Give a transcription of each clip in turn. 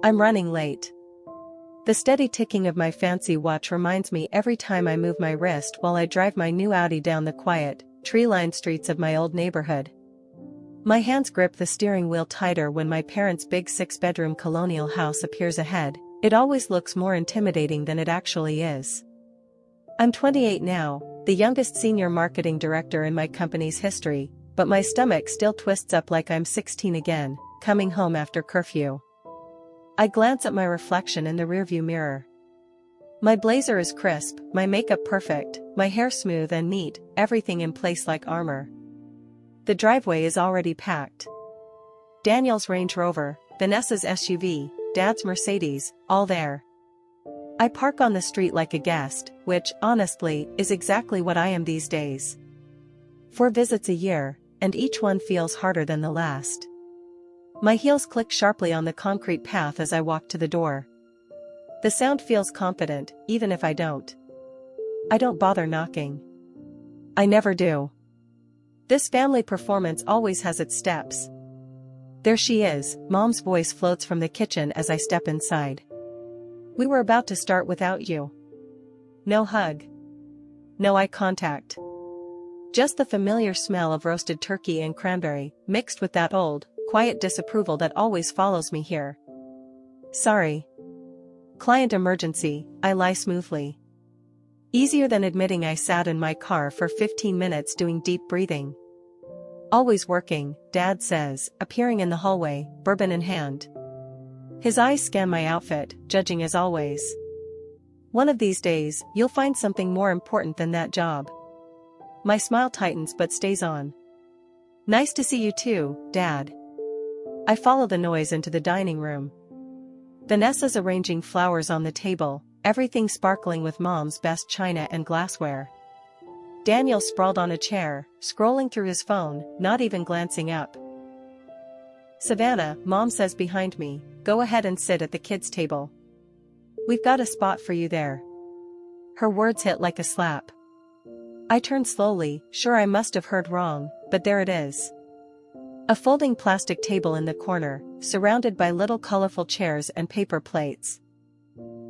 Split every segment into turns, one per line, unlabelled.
I'm running late. The steady ticking of my fancy watch reminds me every time I move my wrist while I drive my new Audi down the quiet, tree-lined streets of my old neighborhood. My hands grip the steering wheel tighter when my parents' big 6-bedroom colonial house appears ahead. It always looks more intimidating than it actually is. I'm 28 now, the youngest senior marketing director in my company's history, but my stomach still twists up like I'm 16 again, coming home after curfew. I glance at my reflection in the rearview mirror. My blazer is crisp, my makeup perfect, my hair smooth and neat, everything in place like armor. The driveway is already packed. Daniel's Range Rover, Vanessa's SUV, Dad's Mercedes, all there. I park on the street like a guest, which, honestly, is exactly what I am these days. 4 visits a year, and each one feels harder than the last. My heels click sharply on the concrete path as I walk to the door. The sound feels confident, even if I don't. I don't bother knocking. I never do. This family performance always has its steps. There she is, Mom's voice floats from the kitchen as I step inside. We were about to start without you. No hug. No eye contact. Just the familiar smell of roasted turkey and cranberry, mixed with that old, quiet disapproval that always follows me here. Sorry. Client emergency, I lie smoothly. Easier than admitting I sat in my car for 15 minutes doing deep breathing. Always working, Dad says, appearing in the hallway, bourbon in hand. His eyes scan my outfit, judging as always. One of these days, you'll find something more important than that job. My smile tightens but stays on. Nice to see you too, Dad. I follow the noise into the dining room. Vanessa's arranging flowers on the table, everything sparkling with Mom's best china and glassware. Daniel sprawled on a chair, scrolling through his phone, not even glancing up. Savannah, Mom says behind me, go ahead and sit at the kids' table. We've got a spot for you there. Her words hit like a slap. I turn slowly, sure I must have heard wrong, but there it is. A folding plastic table in the corner, surrounded by little colorful chairs and paper plates.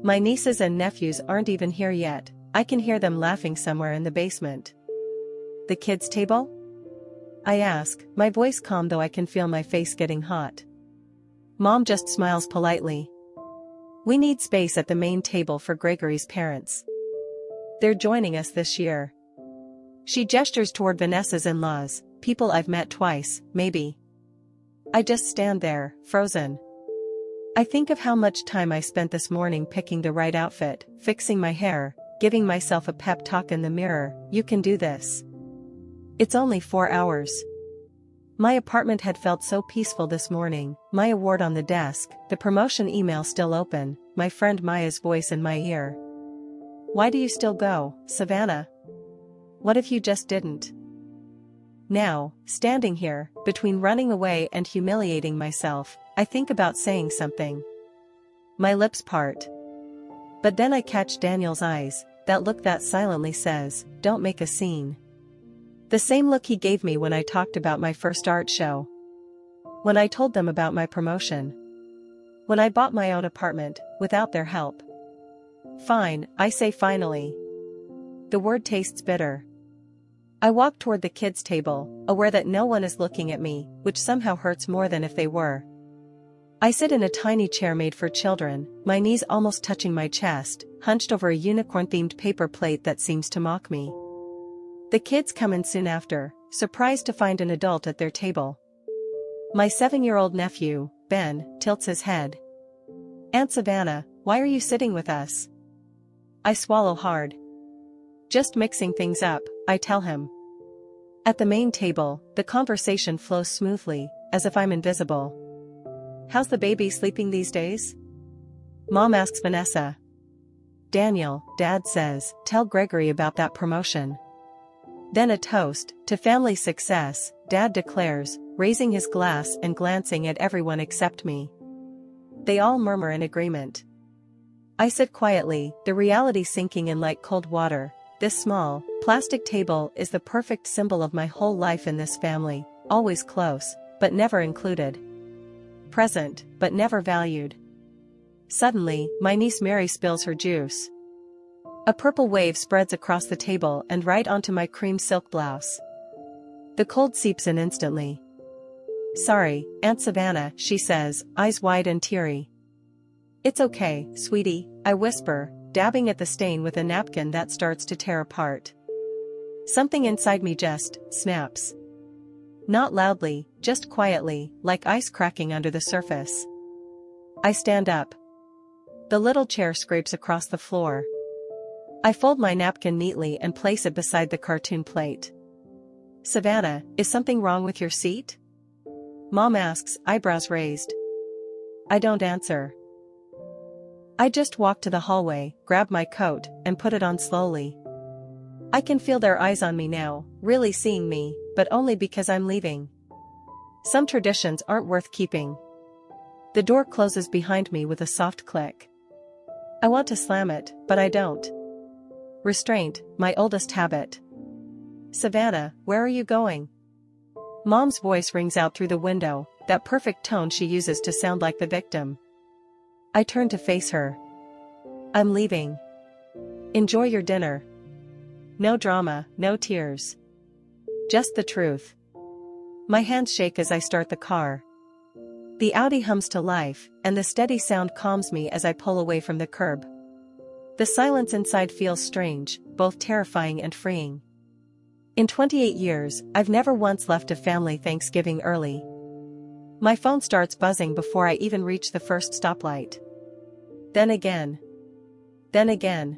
My nieces and nephews aren't even here yet, I can hear them laughing somewhere in the basement. The kids' table? I ask, my voice calm though I can feel my face getting hot. Mom just smiles politely. We need space at the main table for Gregory's parents. They're joining us this year. She gestures toward Vanessa's in-laws, people I've met twice, maybe. I just stand there, frozen. I think of how much time I spent this morning picking the right outfit, fixing my hair, giving myself a pep talk in the mirror, you can do this. It's only 4 hours. My apartment had felt so peaceful this morning, my award on the desk, the promotion email still open, my friend Maya's voice in my ear. Why do you still go, Savannah? What if you just didn't? Now, standing here, between running away and humiliating myself, I think about saying something. My lips part. But then I catch Daniel's eyes, that look that silently says, don't make a scene. The same look he gave me when I talked about my first art show. When I told them about my promotion. When I bought my own apartment, without their help. Fine, I say finally. The word tastes bitter. I walk toward the kids' table, aware that no one is looking at me, which somehow hurts more than if they were. I sit in a tiny chair made for children, my knees almost touching my chest, hunched over a unicorn-themed paper plate that seems to mock me. The kids come in soon after, surprised to find an adult at their table. My 7-year-old nephew, Ben, tilts his head. Aunt Savannah, why are you sitting with us? I swallow hard. Just mixing things up, I tell him. At the main table, the conversation flows smoothly, as if I'm invisible. How's the baby sleeping these days? Mom asks Vanessa. Daniel, Dad says, tell Gregory about that promotion. Then a toast, to family success, Dad declares, raising his glass and glancing at everyone except me. They all murmur in agreement. I sit quietly, the reality sinking in like cold water. This small, plastic table is the perfect symbol of my whole life in this family, always close, but never included. Present, but never valued. Suddenly, my niece Mary spills her juice. A purple wave spreads across the table and right onto my cream silk blouse. The cold seeps in instantly. "Sorry, Aunt Savannah," she says, eyes wide and teary. "It's okay, sweetie," I whisper, dabbing at the stain with a napkin that starts to tear apart. Something inside me just snaps. Not loudly, just quietly, like ice cracking under the surface. I stand up. The little chair scrapes across the floor. I fold my napkin neatly and place it beside the cartoon plate. "Savannah, is something wrong with your seat?" Mom asks, eyebrows raised. I don't answer. I just walk to the hallway, grab my coat, and put it on slowly. I can feel their eyes on me now, really seeing me, but only because I'm leaving. Some traditions aren't worth keeping. The door closes behind me with a soft click. I want to slam it, but I don't. Restraint, my oldest habit. "Savannah, where are you going?" Mom's voice rings out through the window, that perfect tone she uses to sound like the victim. I turn to face her. "I'm leaving. Enjoy your dinner." No drama, no tears. Just the truth. My hands shake as I start the car. The Audi hums to life, and the steady sound calms me as I pull away from the curb. The silence inside feels strange, both terrifying and freeing. In 28 years, I've never once left a family Thanksgiving early. My phone starts buzzing before I even reach the first stoplight. Then again. Then again.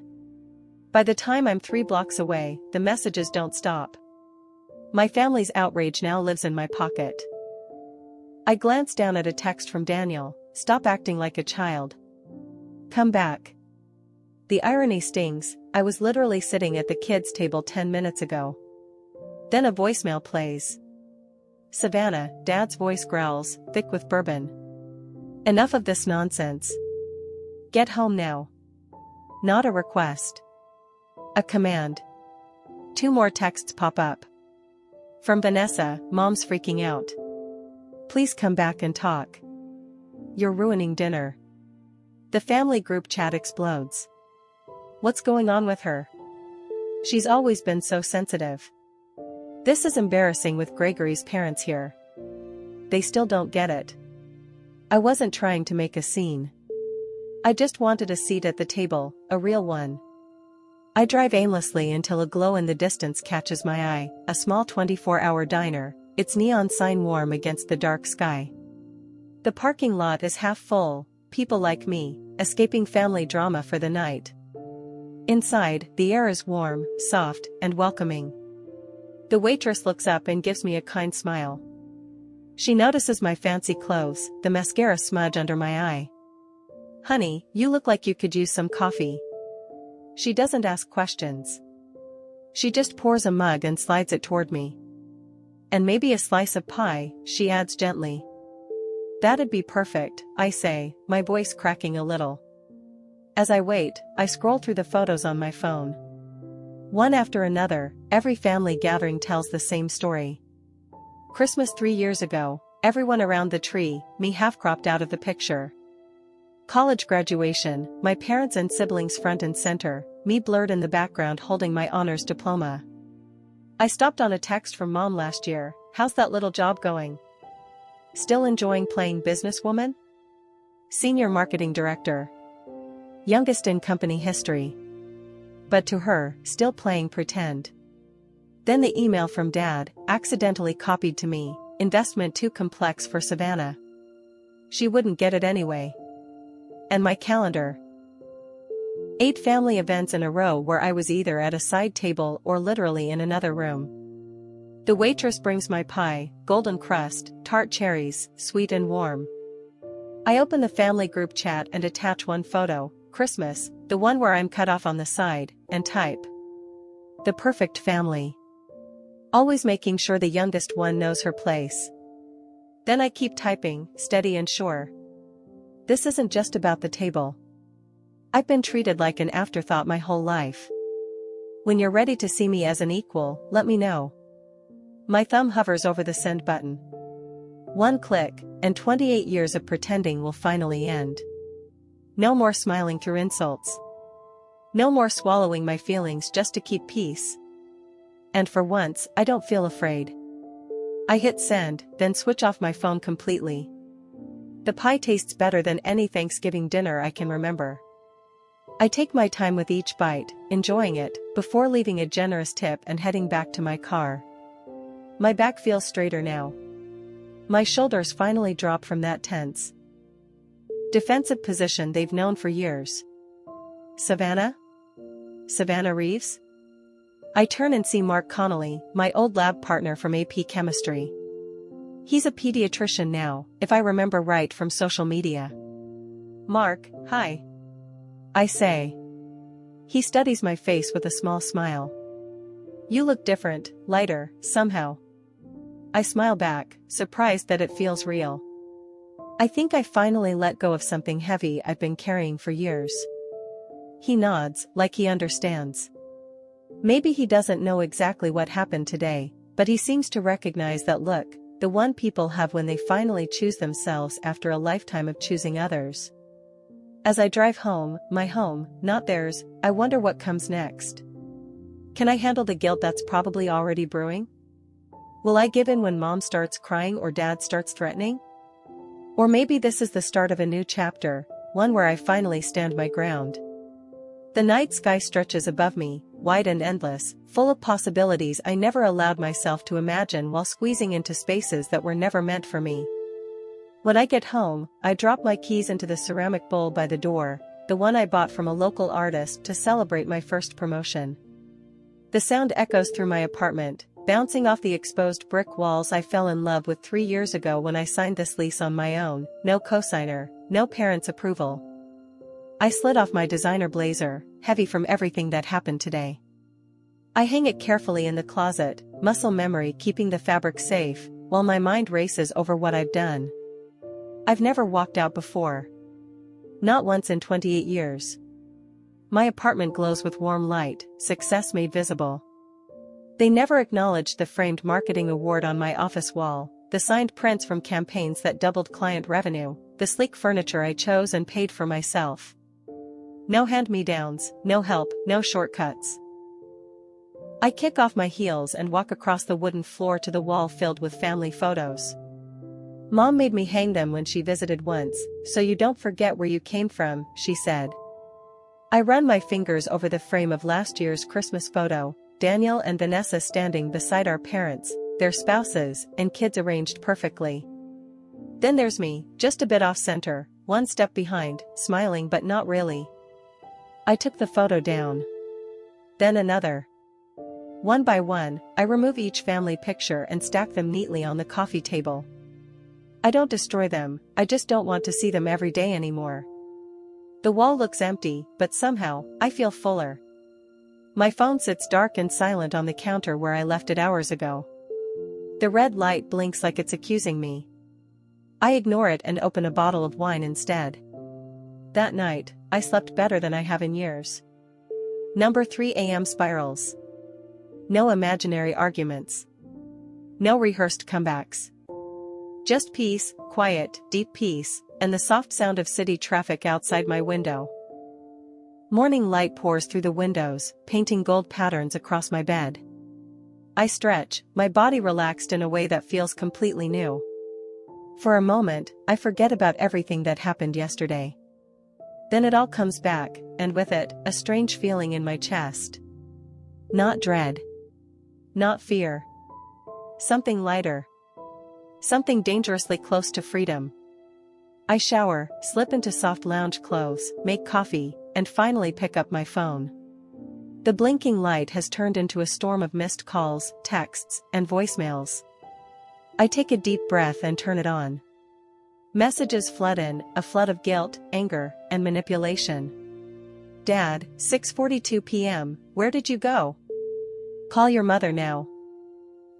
By the time I'm 3 blocks away, the messages don't stop. My family's outrage now lives in my pocket. I glance down at a text from Daniel, "Stop acting like a child. Come back." The irony stings, I was literally sitting at the kids' table 10 minutes ago. Then a voicemail plays. "Savannah," Dad's voice growls, thick with bourbon. "Enough of this nonsense. Get home now." Not a request. A command. 2 more texts pop up. From Vanessa, Mom's freaking out. "Please come back and talk. You're ruining dinner." The family group chat explodes. What's going on with her? She's always been so sensitive. This is embarrassing with Gregory's parents here. They still don't get it. I wasn't trying to make a scene. I just wanted a seat at the table, a real one. I drive aimlessly until a glow in the distance catches my eye, a small 24-hour diner, its neon sign warm against the dark sky. The parking lot is half full, people like me, escaping family drama for the night. Inside, the air is warm, soft, and welcoming. The waitress looks up and gives me a kind smile. She notices my fancy clothes, the mascara smudge under my eye. "Honey, you look like you could use some coffee." She doesn't ask questions. She just pours a mug and slides it toward me. "And maybe a slice of pie," she adds gently. "That'd be perfect," I say, my voice cracking a little. As I wait, I scroll through the photos on my phone. One after another, every family gathering tells the same story. Christmas 3 years ago, everyone around the tree, me half cropped out of the picture. College graduation, my parents and siblings front and center, me blurred in the background holding my honors diploma. I stopped on a text from Mom last year, "How's that little job going? Still enjoying playing businesswoman? Senior marketing director. Youngest in company history." But to her, still playing pretend. Then the email from Dad, accidentally copied to me, "Investment too complex for Savannah." She wouldn't get it anyway. And my calendar. 8 family events in a row where I was either at a side table or literally in another room. The waitress brings my pie, golden crust, tart cherries, sweet and warm. I open the family group chat and attach one photo, Christmas, the one where I'm cut off on the side, and type. The perfect family. Always making sure the youngest one knows her place. Then I keep typing, steady and sure. This isn't just about the table. I've been treated like an afterthought my whole life. When you're ready to see me as an equal, let me know. My thumb hovers over the send button. One click, and 28 years of pretending will finally end. No more smiling through insults. No more swallowing my feelings just to keep peace. And for once, I don't feel afraid. I hit send, then switch off my phone completely. The pie tastes better than any Thanksgiving dinner I can remember. I take my time with each bite, enjoying it, before leaving a generous tip and heading back to my car. My back feels straighter now. My shoulders finally drop from that tense, defensive position they've known for years. Savannah? Savannah Reeves? I turn and see Mark Connolly, my old lab partner from AP Chemistry. He's a pediatrician now, if I remember right from social media. Mark, hi. I say. He studies my face with a small smile. You look different, lighter, somehow. I smile back, surprised that it feels real. I think I finally let go of something heavy I've been carrying for years. He nods, like he understands. Maybe he doesn't know exactly what happened today, but he seems to recognize that look, the one people have when they finally choose themselves after a lifetime of choosing others. As I drive home, my home, not theirs, I wonder what comes next. Can I handle the guilt that's probably already brewing? Will I give in when mom starts crying or dad starts threatening? Or maybe this is the start of a new chapter, one where I finally stand my ground. The night sky stretches above me, wide and endless, full of possibilities I never allowed myself to imagine while squeezing into spaces that were never meant for me. When I get home, I drop my keys into the ceramic bowl by the door, the one I bought from a local artist to celebrate my first promotion. The sound echoes through my apartment, bouncing off the exposed brick walls I fell in love with 3 years ago when I signed this lease on my own, no cosigner, no parents' approval. I slid off my designer blazer, heavy from everything that happened today. I hang it carefully in the closet, muscle memory keeping the fabric safe, while my mind races over what I've done. I've never walked out before. Not once in 28 years. My apartment glows with warm light, success made visible. They never acknowledged the framed marketing award on my office wall, the signed prints from campaigns that doubled client revenue, the sleek furniture I chose and paid for myself. No hand-me-downs, no help, no shortcuts. I kick off my heels and walk across the wooden floor to the wall filled with family photos. Mom made me hang them when she visited once, so you don't forget where you came from, she said. I run my fingers over the frame of last year's Christmas photo, Daniel and Vanessa standing beside our parents, their spouses, and kids arranged perfectly. Then there's me, just a bit off-center, one step behind, smiling but not really. I took the photo down. Then another. One by one, I remove each family picture and stack them neatly on the coffee table. I don't destroy them, I just don't want to see them every day anymore. The wall looks empty, but somehow, I feel fuller. My phone sits dark and silent on the counter where I left it hours ago. The red light blinks like it's accusing me. I ignore it and open a bottle of wine instead. That night, I slept better than I have in years. Number 3 a.m. spirals. No imaginary arguments. No rehearsed comebacks. Just peace, quiet, deep peace, and the soft sound of city traffic outside my window. Morning light pours through the windows, painting gold patterns across my bed. I stretch, my body relaxed in a way that feels completely new. For a moment, I forget about everything that happened yesterday. Then it all comes back, and with it, a strange feeling in my chest. Not dread. Not fear. Something lighter. Something dangerously close to freedom. I shower, slip into soft lounge clothes, make coffee, and finally pick up my phone. The blinking light has turned into a storm of missed calls, texts, and voicemails. I take a deep breath and turn it on. Messages flood in, a flood of guilt, anger, and manipulation. Dad, 6:42 p.m., where did you go? Call your mother now.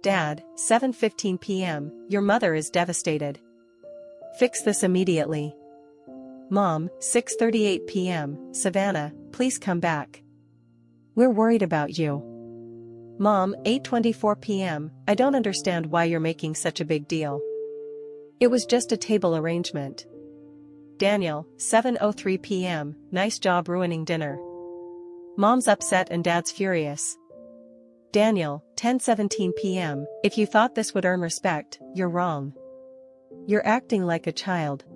Dad, 7:15 p.m., your mother is devastated. Fix this immediately. Mom, 6:38 p.m., Savannah, please come back. We're worried about you. Mom, 8:24 p.m., I don't understand why you're making such a big deal. It was just a table arrangement. Daniel, 7:03 p.m, nice job ruining dinner. Mom's upset and Dad's furious. Daniel, 10:17 p.m, if you thought this would earn respect, you're wrong. You're acting like a child.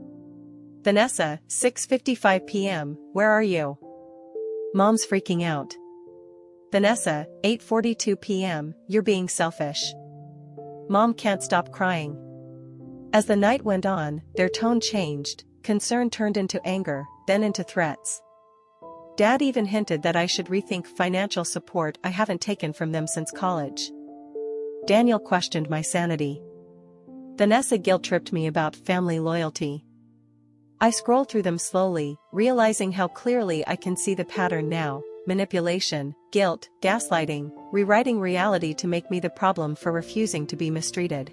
Vanessa, 6:55 p.m, where are you? Mom's freaking out. Vanessa, 8:42 p.m, you're being selfish. Mom can't stop crying. As the night went on, their tone changed, concern turned into anger, then into threats. Dad even hinted that I should rethink financial support I haven't taken from them since college. Daniel questioned my sanity. Vanessa guilt-tripped me about family loyalty. I scroll through them slowly, realizing how clearly I can see the pattern now: manipulation, guilt, gaslighting, rewriting reality to make me the problem for refusing to be mistreated.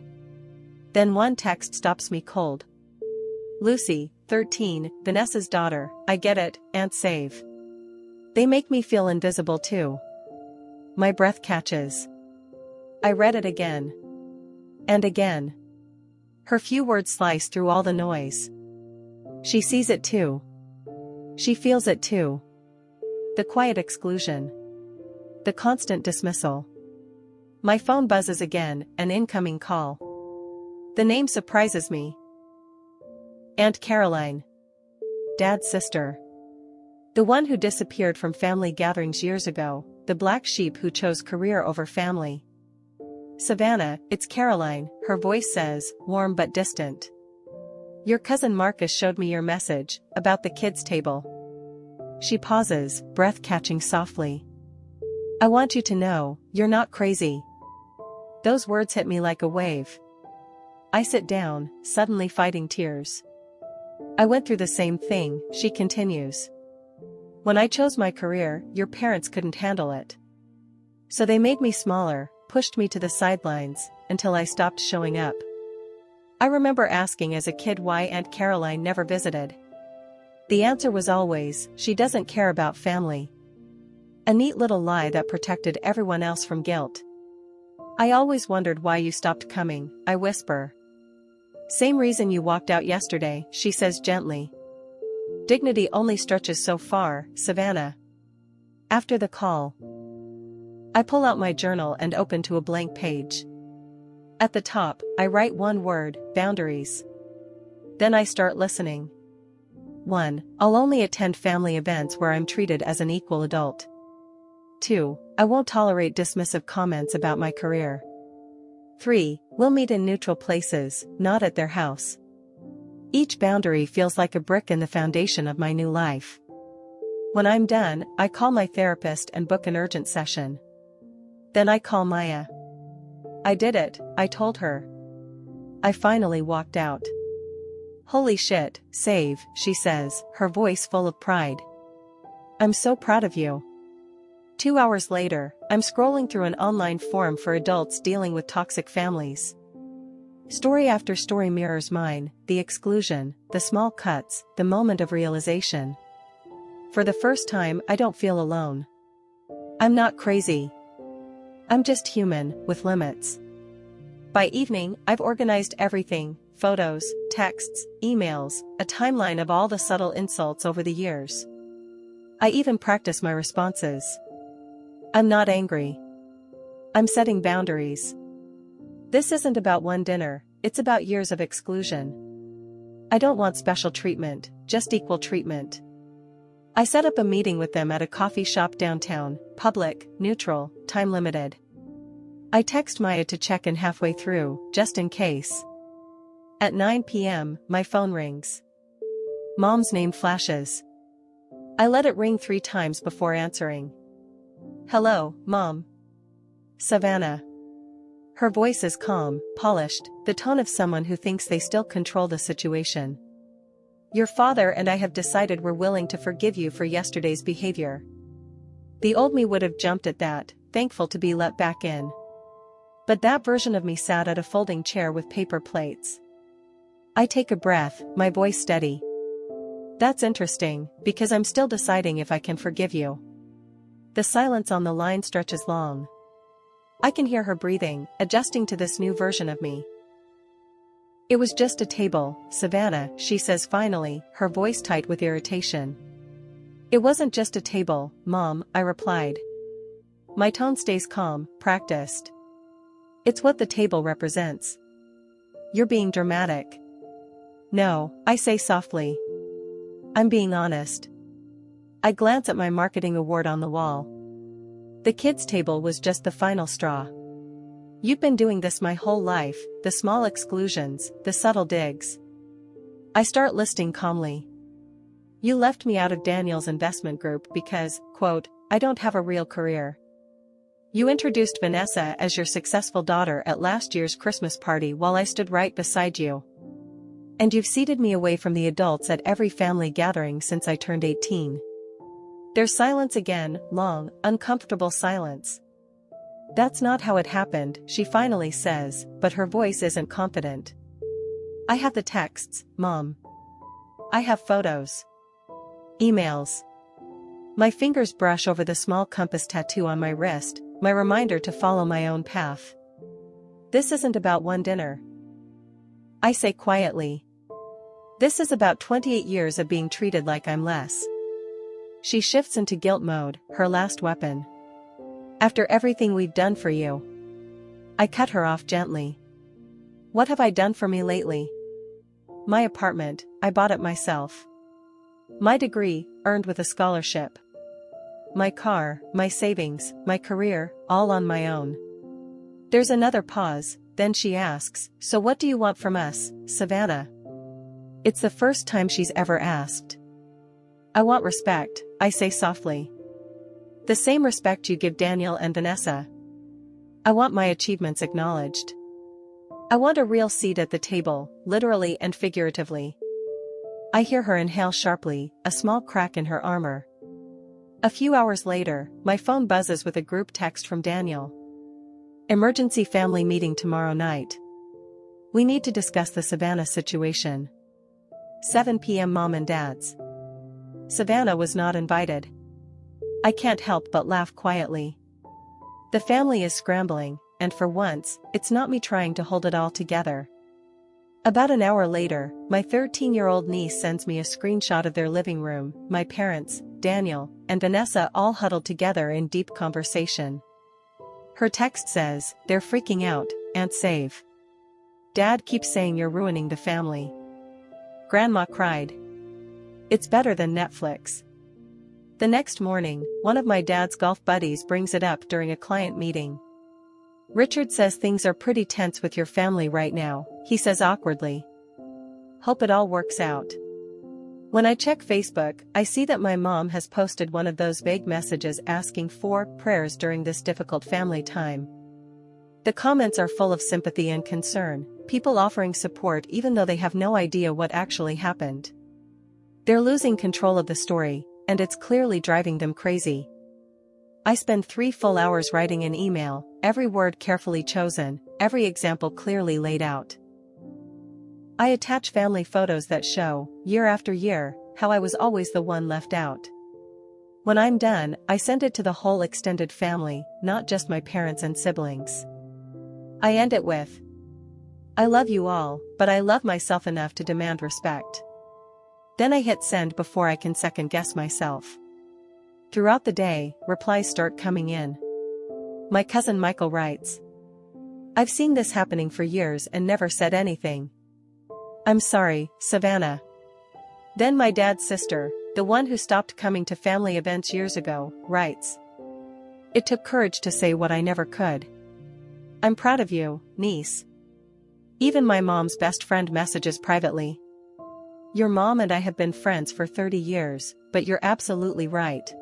Then one text stops me cold. Lucy, 13, Vanessa's daughter, I get it, Aunt Save. They make me feel invisible too. My breath catches. I read it again. And again. Her few words slice through all the noise. She sees it too. She feels it too. The quiet exclusion. The constant dismissal. My phone buzzes again, an incoming call. The name surprises me. Aunt Caroline. Dad's sister. The one who disappeared from family gatherings years ago, the black sheep who chose career over family. Savannah, it's Caroline, her voice says, warm but distant. Your cousin Marcus showed me your message, about the kids' table. She pauses, breath catching softly. I want you to know, you're not crazy. Those words hit me like a wave. I sit down, suddenly fighting tears. I went through the same thing, she continues. When I chose my career, your parents couldn't handle it. So they made me smaller, pushed me to the sidelines, until I stopped showing up. I remember asking as a kid why Aunt Caroline never visited. The answer was always, she doesn't care about family. A neat little lie that protected everyone else from guilt. I always wondered why you stopped coming, I whisper. Same reason you walked out yesterday, she says gently. Dignity only stretches so far, Savannah. After the call, I pull out my journal and open to a blank page. At the top, I write one word, boundaries. Then I start listening. 1. I'll only attend family events where I'm treated as an equal adult. 2. I won't tolerate dismissive comments about my career. 3. We'll meet in neutral places, not at their house. Each boundary feels like a brick in the foundation of my new life. When I'm done, I call my therapist and book an urgent session. Then I call Maya. I did it, I told her. I finally walked out. Holy shit, Save, she says, her voice full of pride. I'm so proud of you. 2 hours later, I'm scrolling through an online forum for adults dealing with toxic families. Story after story mirrors mine, the exclusion, the small cuts, the moment of realization. For the first time, I don't feel alone. I'm not crazy. I'm just human, with limits. By evening, I've organized everything: photos, texts, emails, a timeline of all the subtle insults over the years. I even practice my responses. I'm not angry. I'm setting boundaries. This isn't about one dinner, it's about years of exclusion. I don't want special treatment, just equal treatment. I set up a meeting with them at a coffee shop downtown, public, neutral, time-limited. I text Maya to check in halfway through, just in case. At 9 p.m., my phone rings. Mom's name flashes. I let it ring 3 times before answering. Hello, Mom. Savannah. Her voice is calm, polished, the tone of someone who thinks they still control the situation. Your father and I have decided we're willing to forgive you for yesterday's behavior. The old me would have jumped at that, thankful to be let back in. But that version of me sat at a folding chair with paper plates. I take a breath, my voice steady. That's interesting, because I'm still deciding if I can forgive you. The silence on the line stretches long. I can hear her breathing, adjusting to this new version of me. It was just a table, Savannah, she says finally, her voice tight with irritation. It wasn't just a table, Mom, I replied. My tone stays calm, practiced. It's what the table represents. You're being dramatic. No, I say softly. I'm being honest. I glance at my marketing award on the wall. The kids' table was just the final straw. You've been doing this my whole life, the small exclusions, the subtle digs. I start listing calmly. You left me out of Daniel's investment group because, quote, I don't have a real career. You introduced Vanessa as your successful daughter at last year's Christmas party while I stood right beside you. And you've seated me away from the adults at every family gathering since I turned 18. There's silence again, long, uncomfortable silence. That's not how it happened, she finally says, but her voice isn't confident. I have the texts, Mom. I have photos. Emails. My fingers brush over the small compass tattoo on my wrist, my reminder to follow my own path. This isn't about one dinner. I say quietly. This is about 28 years of being treated like I'm less. She shifts into guilt mode, her last weapon. After everything we've done for you. I cut her off gently. What have I done for me lately? My apartment, I bought it myself. My degree, earned with a scholarship. My car, my savings, my career, all on my own. There's another pause, then she asks, so what do you want from us, Savannah? It's the first time she's ever asked. I want respect, I say softly. The same respect you give Daniel and Vanessa. I want my achievements acknowledged. I want a real seat at the table, literally and figuratively. I hear her inhale sharply, a small crack in her armor. A few hours later, my phone buzzes with a group text from Daniel. Emergency family meeting tomorrow night. We need to discuss the Savannah situation. 7 p.m. Mom and Dad's. Savannah was not invited. I can't help but laugh quietly. The family is scrambling, and for once, it's not me trying to hold it all together. About an hour later, my 13-year-old niece sends me a screenshot of their living room, my parents, Daniel, and Vanessa all huddled together in deep conversation. Her text says, they're freaking out, Aunt Save. Dad keeps saying you're ruining the family. Grandma cried. It's better than Netflix. The next morning, one of my dad's golf buddies brings it up during a client meeting. Richard says things are pretty tense with your family right now, he says awkwardly. Hope it all works out. When I check Facebook, I see that my mom has posted one of those vague messages asking for prayers during this difficult family time. The comments are full of sympathy and concern, people offering support even though they have no idea what actually happened. They're losing control of the story, and it's clearly driving them crazy. I spend 3 full hours writing an email, every word carefully chosen, every example clearly laid out. I attach family photos that show, year after year, how I was always the one left out. When I'm done, I send it to the whole extended family, not just my parents and siblings. I end it with, I love you all, but I love myself enough to demand respect. Then I hit send before I can second-guess myself. Throughout the day, replies start coming in. My cousin Michael writes. I've seen this happening for years and never said anything. I'm sorry, Savannah. Then my dad's sister, the one who stopped coming to family events years ago, writes. It took courage to say what I never could. I'm proud of you, niece. Even my mom's best friend messages privately. Your mom and I have been friends for 30 years, but you're absolutely right.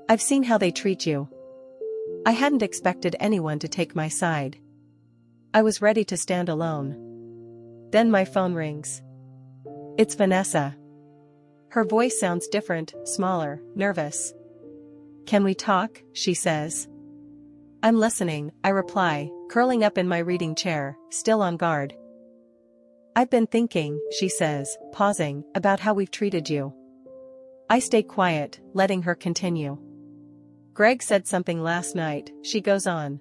I've seen how they treat you. I hadn't expected anyone to take my side. I was ready to stand alone. Then my phone rings. It's Vanessa. Her voice sounds different, smaller, nervous. Can we talk? She says. I'm listening, I reply, curling up in my reading chair, still on guard. I've been thinking, she says, pausing, about how we've treated you. I stay quiet, letting her continue. Greg said something last night, she goes on.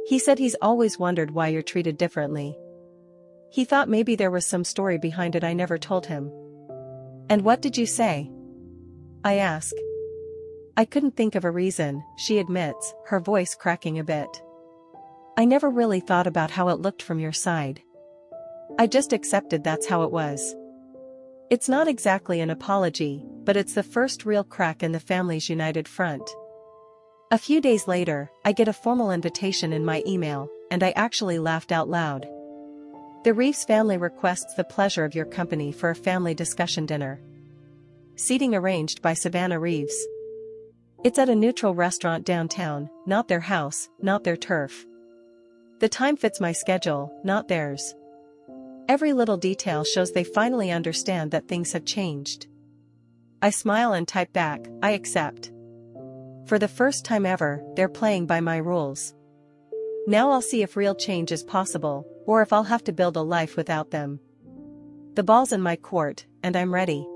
He said he's always wondered why you're treated differently. He thought maybe there was some story behind it I never told him. And what did you say? I ask. I couldn't think of a reason, she admits, her voice cracking a bit. I never really thought about how it looked from your side. I just accepted that's how it was. It's not exactly an apology, but it's the first real crack in the family's united front. A few days later, I get a formal invitation in my email, and I actually laughed out loud. The Reeves family requests the pleasure of your company for a family discussion dinner. Seating arranged by Savannah Reeves. It's at a neutral restaurant downtown, not their house, not their turf. The time fits my schedule, not theirs. Every little detail shows they finally understand that things have changed. I smile and type back, I accept. For the first time ever, they're playing by my rules. Now I'll see if real change is possible, or if I'll have to build a life without them. The ball's in my court, and I'm ready.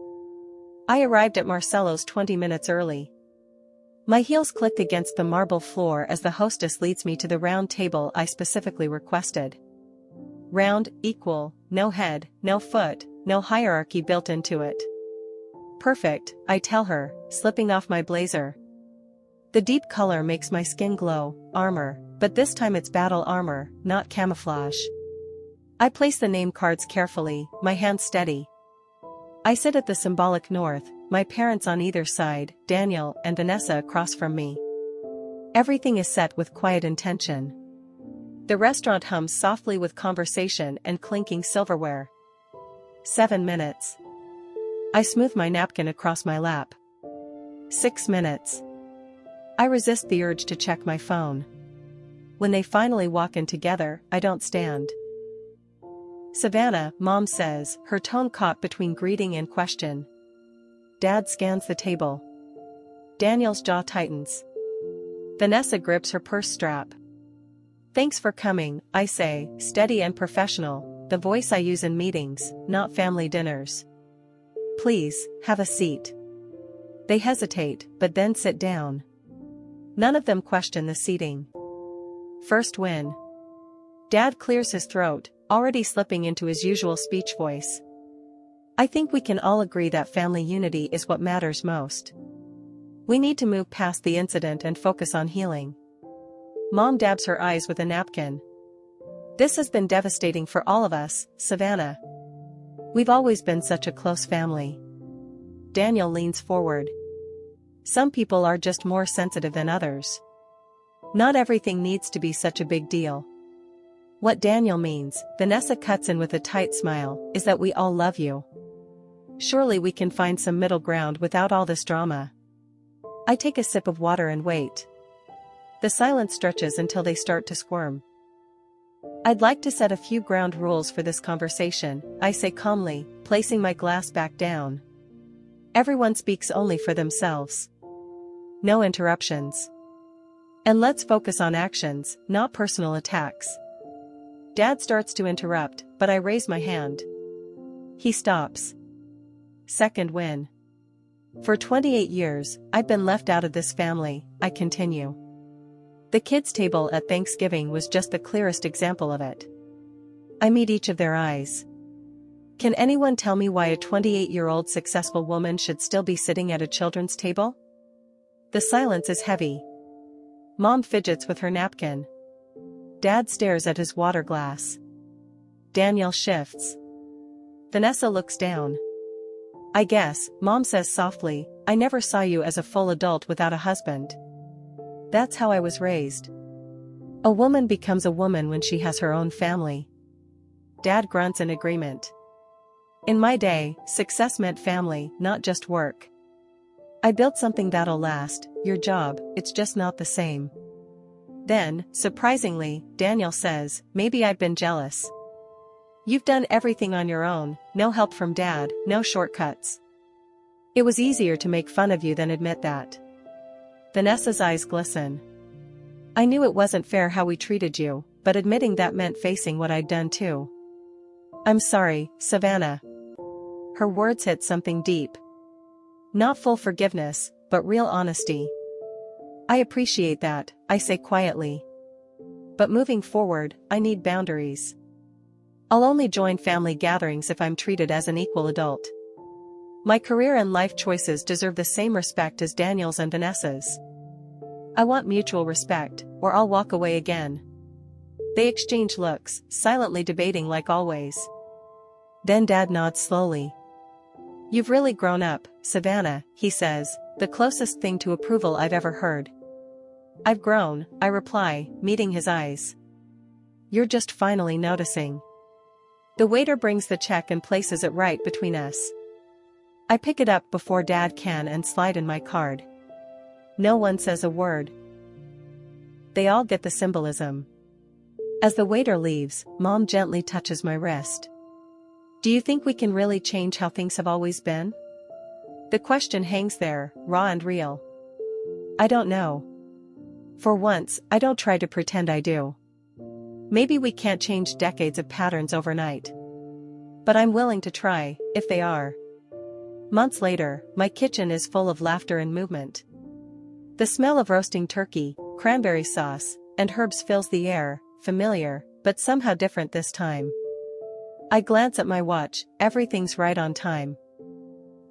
I arrived at Marcello's 20 minutes early. My heels click against the marble floor as the hostess leads me to the round table I specifically requested. Round, equal, no head, no foot, no hierarchy built into it. Perfect, I tell her, slipping off my blazer. The deep color makes my skin glow, armor, but this time it's battle armor, not camouflage. I place the name cards carefully, my hands steady. I sit at the symbolic north, my parents on either side, Daniel and Vanessa across from me. Everything is set with quiet intention. The restaurant hums softly with conversation and clinking silverware. 7 minutes. I smooth my napkin across my lap. 6 minutes. I resist the urge to check my phone. When they finally walk in together, I don't stand. Savannah, Mom says, her tone caught between greeting and question. Dad scans the table. Daniel's jaw tightens. Vanessa grips her purse strap. Thanks for coming, I say, steady and professional, the voice I use in meetings, not family dinners. Please, have a seat. They hesitate, but then sit down. None of them question the seating. First win. Dad clears his throat, already slipping into his usual speech voice. I think we can all agree that family unity is what matters most. We need to move past the incident and focus on healing. Mom dabs her eyes with a napkin. This has been devastating for all of us, Savannah. We've always been such a close family. Daniel leans forward. Some people are just more sensitive than others. Not everything needs to be such a big deal. What Daniel means, Vanessa cuts in with a tight smile, is that we all love you. Surely we can find some middle ground without all this drama. I take a sip of water and wait. The silence stretches until they start to squirm. I'd like to set a few ground rules for this conversation, I say calmly, placing my glass back down. Everyone speaks only for themselves. No interruptions. And let's focus on actions, not personal attacks. Dad starts to interrupt, but I raise my hand. He stops. Second win. For 28 years, I've been left out of this family, I continue. The kids' table at Thanksgiving was just the clearest example of it. I meet each of their eyes. Can anyone tell me why a 28-year-old successful woman should still be sitting at a children's table? The silence is heavy. Mom fidgets with her napkin. Dad stares at his water glass. Daniel shifts. Vanessa looks down. I guess, Mom says softly, I never saw you as a full adult without a husband. That's how I was raised. A woman becomes a woman when she has her own family. Dad grunts in agreement. In my day, success meant family, not just work. I built something that'll last, your job, it's just not the same. Then, surprisingly, Daniel says, maybe I've been jealous. You've done everything on your own, no help from Dad, no shortcuts. It was easier to make fun of you than admit that. Vanessa's eyes glisten. I knew it wasn't fair how we treated you, but admitting that meant facing what I'd done too. I'm sorry, Savannah. Her words hit something deep. Not full forgiveness, but real honesty. I appreciate that, I say quietly. But moving forward, I need boundaries. I'll only join family gatherings if I'm treated as an equal adult. My career and life choices deserve the same respect as Daniel's and Vanessa's. I want mutual respect, or I'll walk away again. They exchange looks, silently debating like always. Then Dad nods slowly. You've really grown up, Savannah, he says, the closest thing to approval I've ever heard. I've grown, I reply, meeting his eyes. You're just finally noticing. The waiter brings the check and places it right between us. I pick it up before Dad can and slide in my card. No one says a word. They all get the symbolism. As the waiter leaves, Mom gently touches my wrist. Do you think we can really change how things have always been? The question hangs there, raw and real. I don't know. For once, I don't try to pretend I do. Maybe we can't change decades of patterns overnight. But I'm willing to try, if they are. Months later, my kitchen is full of laughter and movement. The smell of roasting turkey, cranberry sauce, and herbs fills the air, familiar, but somehow different this time. I glance at my watch, everything's right on time.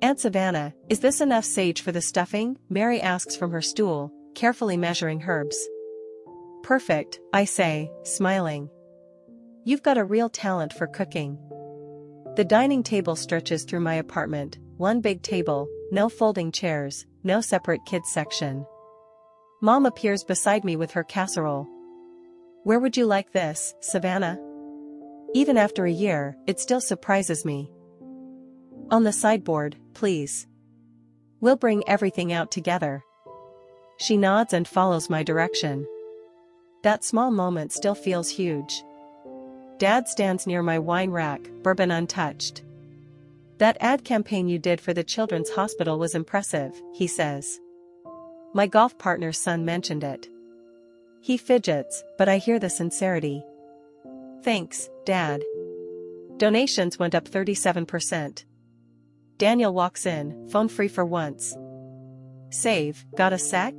Aunt Savannah, is this enough sage for the stuffing? Mary asks from her stool, carefully measuring herbs. Perfect, I say, smiling. You've got a real talent for cooking. The dining table stretches through my apartment, one big table, no folding chairs, no separate kids section. Mom appears beside me with her casserole. Where would you like this, Savannah? Even after a year, it still surprises me. On the sideboard, please. We'll bring everything out together. She nods and follows my direction. That small moment still feels huge. Dad stands near my wine rack, bourbon untouched. That ad campaign you did for the Children's Hospital was impressive, he says. My golf partner's son mentioned it. He fidgets, but I hear the sincerity. Thanks, Dad. Donations went up 37%. Daniel walks in, phone free for once. Save, got a sec?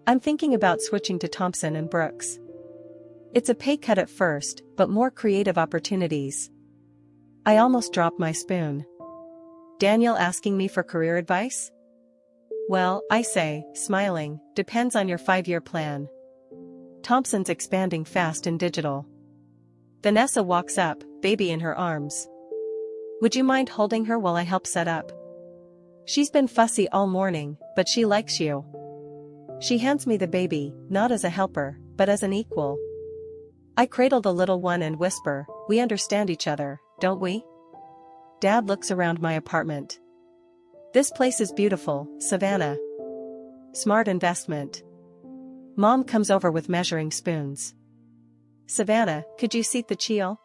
I'm thinking about switching to Thompson and Brooks. It's a pay cut at first, but more creative opportunities. I almost dropped my spoon. Daniel asking me for career advice? Well, I say, smiling, depends on your 5-year plan. Thompson's expanding fast in digital. Vanessa walks up, baby in her arms. Would you mind holding her while I help set up? She's been fussy all morning, but she likes you. She hands me the baby, not as a helper, but as an equal. I cradle the little one and whisper, we understand each other, don't we? Dad looks around my apartment. This place is beautiful, Savannah. Smart investment. Mom comes over with measuring spoons. Savannah, could you seat the chill?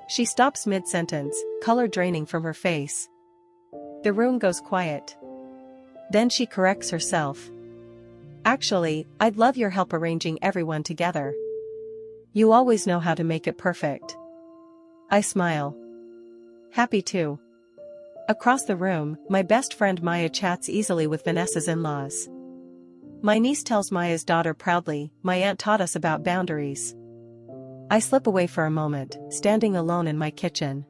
She stops mid-sentence, color draining from her face. The room goes quiet. Then she corrects herself. Actually, I'd love your help arranging everyone together. You always know how to make it perfect. I smile. Happy to. Across the room, my best friend Maya chats easily with Vanessa's in-laws. My niece tells Maya's daughter proudly, my aunt taught us about boundaries. I slip away for a moment, standing alone in my kitchen.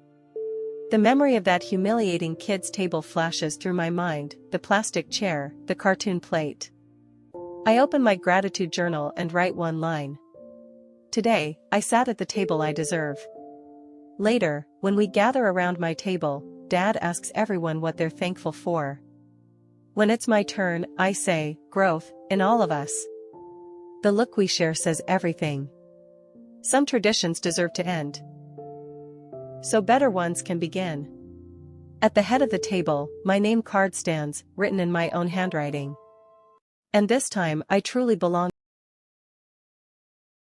The memory of that humiliating kids' table flashes through my mind, the plastic chair, the cartoon plate. I open my gratitude journal and write one line. Today, I sat at the table I deserve. Later, when we gather around my table, Dad asks everyone what they're thankful for. When it's my turn, I say, growth, in all of us. The look we share says everything. Some traditions deserve to end, so better ones can begin. At the head of the table, my name card stands, written in my own handwriting. And this time I truly belong.